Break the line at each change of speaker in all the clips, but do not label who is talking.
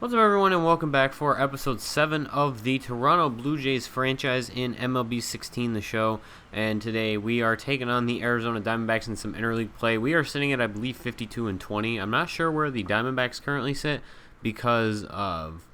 What's up, everyone, and welcome back for episode 7 of the Toronto Blue Jays franchise in MLB 16, the show. And today we are taking on the Arizona Diamondbacks in some interleague play. We are sitting at, I believe, 52-20. I'm not sure where the Diamondbacks currently sit because of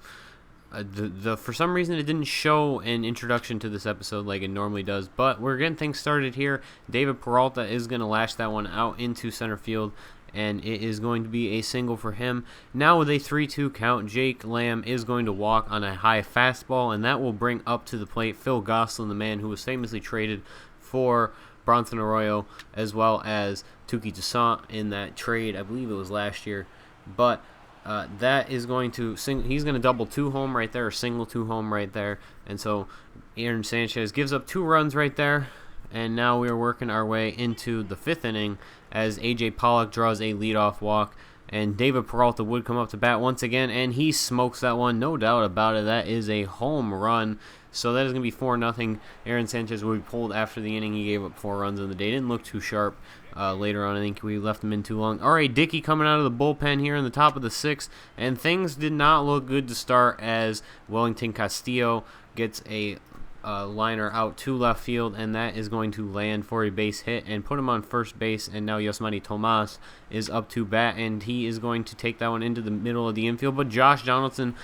for some reason it didn't show an introduction to this episode like it normally does. But we're getting things started here. David Peralta is going to lash that one out into center field, and it is going to be a single for him. Now with a 3-2 count, Jake Lamb is going to walk on a high fastball, and that will bring up to the plate Phil Gosselin, the man who was famously traded for Bronson Arroyo as well as Touki Toussaint in that trade. I believe it was last year. But that is going to he's going to double 2 home right there, or single 2 home right there. And so Aaron Sanchez gives up 2 runs right there. And now we are working our way into the 5th inning as A.J. Pollock draws a leadoff walk. And David Peralta would come up to bat once again, and he smokes that one, no doubt about it. That is a home run. So that is going to be 4-0. Aaron Sanchez will be pulled after the inning. He gave up 4 runs in the day. Didn't look too sharp later on. I think we left him in too long. All right, Dickey coming out of the bullpen here in the top of the 6th. And things did not look good to start as Wellington Castillo gets a liner out to left field, and that is going to land for a base hit and put him on first base. And now Yasmani Tomas is up to bat, and he is going to take that one into the middle of the infield. But Josh Donaldson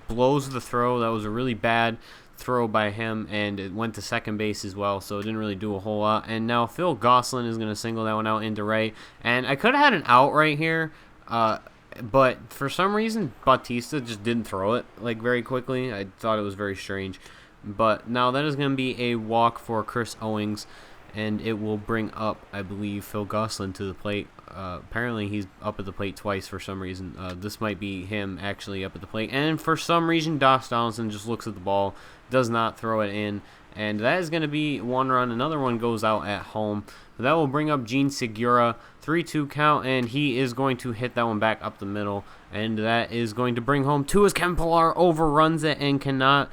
blows the throw. That was a really bad throw by him, and it went to second base as well, so it didn't really do a whole lot. And now Phil Gosselin is going to single that one out into right, and I could have had an out right here, but for some reason Bautista just didn't throw it like very quickly. I thought it was very strange. But now that is going to be a walk for Chris Owings, and it will bring up, I believe, Phil Gosselin to the plate. Apparently he's up at the plate twice for some reason. This might be him actually up at the plate. And for some reason, Josh Donaldson just looks at the ball, does not throw it in. And that is going to be 1 run. Another one goes out at home. That will bring up Gene Segura, 3-2 count, and he is going to hit that one back up the middle. And that is going to bring home 2 as Kevin Pillar overruns it and cannot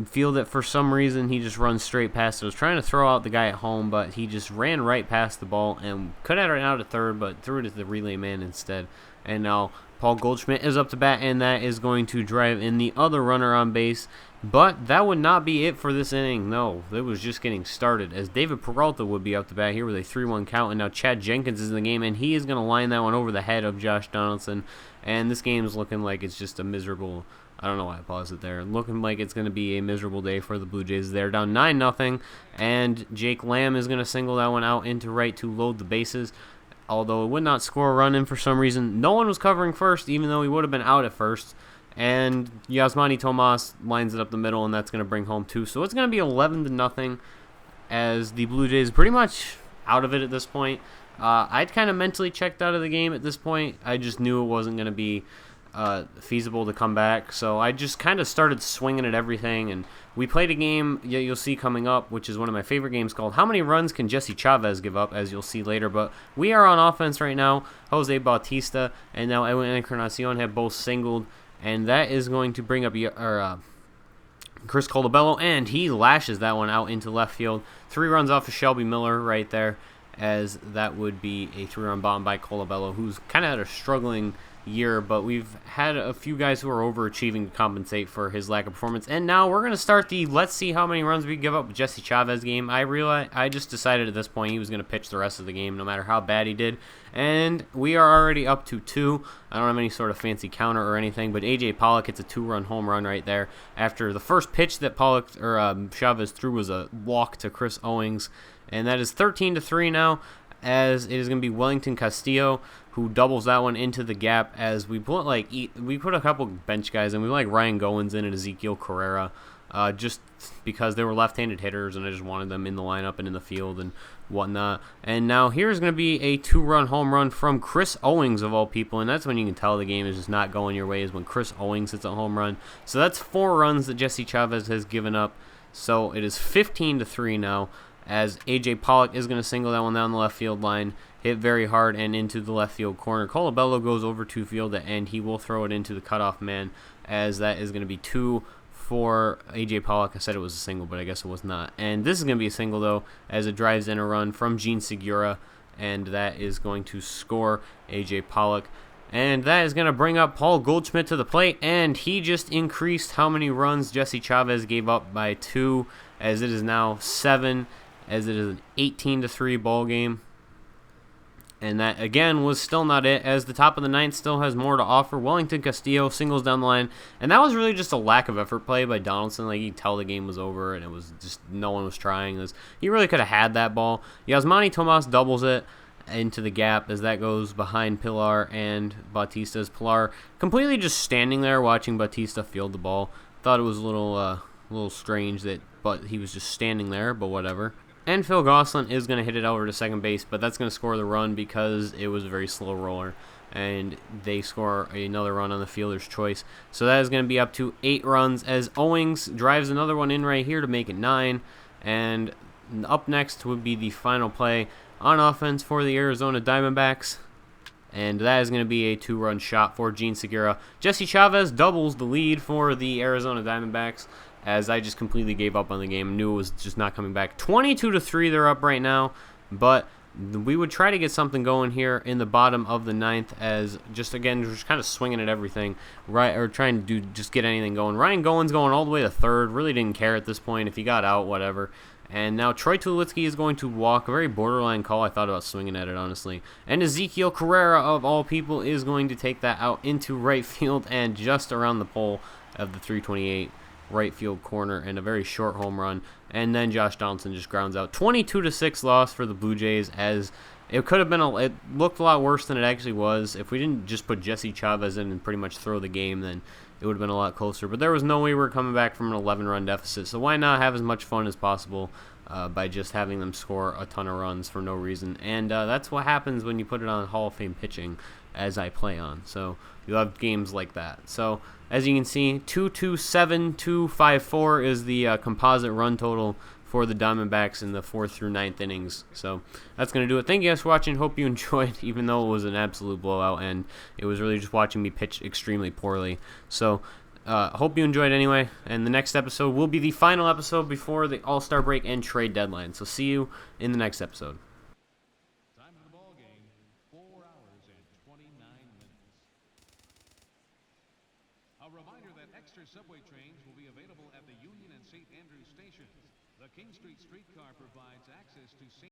feel that for some reason he just runs straight past it. I was trying to throw out the guy at home, but he just ran right past the ball and could have run out at third, but threw it to the relay man instead. And now Paul Goldschmidt is up to bat, and that is going to drive in the other runner on base. But that would not be it for this inning. No, it was just getting started, as David Peralta would be up to bat here with a 3-1 count. And now Chad Jenkins is in the game, and he is going to line that one over the head of Josh Donaldson. And this game is looking like it's just a miserable, I don't know why I paused it there. Looking like it's going to be a miserable day for the Blue Jays. They're down 9-0, and Jake Lamb is going to single that one out into right to load the bases. Although it would not score a run in for some reason. No one was covering first, even though he would have been out at first. And Yasmani Tomas lines it up the middle, and that's going to bring home 2. So it's going to be 11-0 as the Blue Jays pretty much out of it at this point. I'd kind of mentally checked out of the game at this point. I just knew it wasn't going to be feasible to come back, so I just kind of started swinging at everything. And we played a game you'll see coming up, which is one of my favorite games, called How Many Runs Can Jesse Chavez Give Up, as you'll see later. But we are on offense right now. Jose Bautista and now Edwin Encarnacion have both singled, and that is going to bring up Chris Colabello, and he lashes that one out into left field. 3 runs off of Shelby Miller right there, as that would be a 3-run bomb by Colabello, who's kind of had a struggling year, but we've had a few guys who are overachieving to compensate for his lack of performance. And now we're going to start the let's see how many runs we give up with Jesse Chavez game. I just decided at this point he was going to pitch the rest of the game no matter how bad he did, and we are already up to 2. I don't have any sort of fancy counter or anything, but A.J. Pollock hits a 2-run home run right there after the first pitch that Chavez threw was a walk to Chris Owings, and that is 13-3 now, as it is going to be Wellington Castillo who doubles that one into the gap, as we put a couple bench guys in. We like Ryan Goins in and Ezekiel Carrera, just because they were left-handed hitters, and I just wanted them in the lineup and in the field and whatnot. And now here's going to be a 2-run home run from Chris Owings, of all people, and that's when you can tell the game is just not going your way, is when Chris Owings hits a home run. So that's 4 runs that Jesse Chavez has given up. So it is 15-3 now, as A.J. Pollock is going to single that one down the left field line, hit very hard and into the left field corner. Colabello goes over to field, and he will throw it into the cutoff man, as that is going to be 2 for A.J. Pollock. I said it was a single, but I guess it was not. And this is going to be a single, though, as it drives in a run from Gene Segura, and that is going to score A.J. Pollock. And that is going to bring up Paul Goldschmidt to the plate, and he just increased how many runs Jesse Chavez gave up by 2, as it is now 7, as it is an 18-3 ball game. And that, again, was still not it, as the top of the ninth still has more to offer. Wellington Castillo singles down the line, and that was really just a lack of effort play by Donaldson. Like, you could tell the game was over, and it was just no one was trying. He really could have had that ball. Yasmani Tomas doubles it into the gap as that goes behind Pilar and Bautista's. Pilar completely just standing there watching Bautista field the ball. Thought it was a little strange but he was just standing there, but whatever. And Phil Gosselin is going to hit it over to second base, but that's going to score the run because it was a very slow roller. And they score another run on the fielder's choice. So that is going to be up to 8 runs as Owings drives another one in right here to make it 9. And up next would be the final play on offense for the Arizona Diamondbacks. And that is going to be a 2-run shot for Gene Segura. Jesse Chavez doubles the lead for the Arizona Diamondbacks, as I just completely gave up on the game. Knew it was just not coming back. 22-3 they're up right now, but we would try to get something going here in the bottom of the ninth, as just kind of swinging at everything, right, or trying to just get anything going. Ryan Goins going all the way to third. Really didn't care at this point if he got out, whatever. And now Troy Tulowitzki is going to walk. A very borderline call. I thought about swinging at it, honestly. And Ezekiel Carrera, of all people, is going to take that out into right field and just around the pole of the 328 right field corner, and a very short home run. And then Josh Donaldson just grounds out. 22-6 loss for the Blue Jays, as it could have been it looked a lot worse than it actually was. If we didn't just put Jesse Chavez in and pretty much throw the game, then it would have been a lot closer. But there was no way we were coming back from an 11-run deficit, so why not have as much fun as possible by just having them score a ton of runs for no reason. And that's what happens when you put it on Hall of Fame pitching, as I play on. So you'll have games like that. So as you can see, 2.27-2.54 is the composite run total for the Diamondbacks in the 4th through 9th innings. So that's going to do it. Thank you guys for watching. Hope you enjoyed, even though it was an absolute blowout, and it was really just watching me pitch extremely poorly. So hope you enjoyed anyway, and the next episode will be the final episode before the All-Star break and trade deadline. So see you in the next episode.
Time of the ball game, 4 hours and 29 minutes. A reminder that extra subway trains will be available at the Union and St. Andrews stations. The King Street streetcar provides access to St.